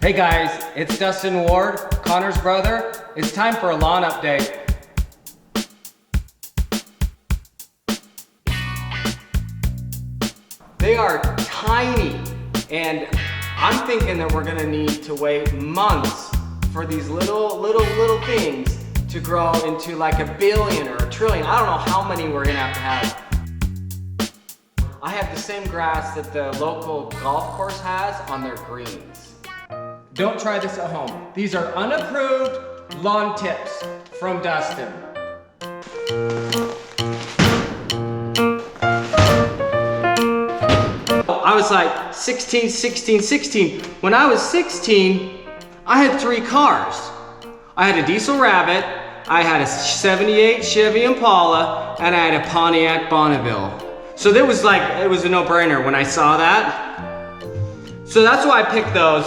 Hey guys, it's Dustin Ward, Connor's brother. It's time for a lawn update. They are tiny, and I'm thinking that we're gonna need to wait months for these little things to grow into like a billion or a trillion. I don't know how many we're gonna have to have. I have the same grass that the local golf course has on their greens. Don't try this at home. These are unapproved lawn tips from Dustin. I was like 16. When I was 16, I had 3 cars. I had a diesel Rabbit, I had a 78 Chevy Impala, and I had a Pontiac Bonneville. So it was a no-brainer when I saw that. So that's why I picked those.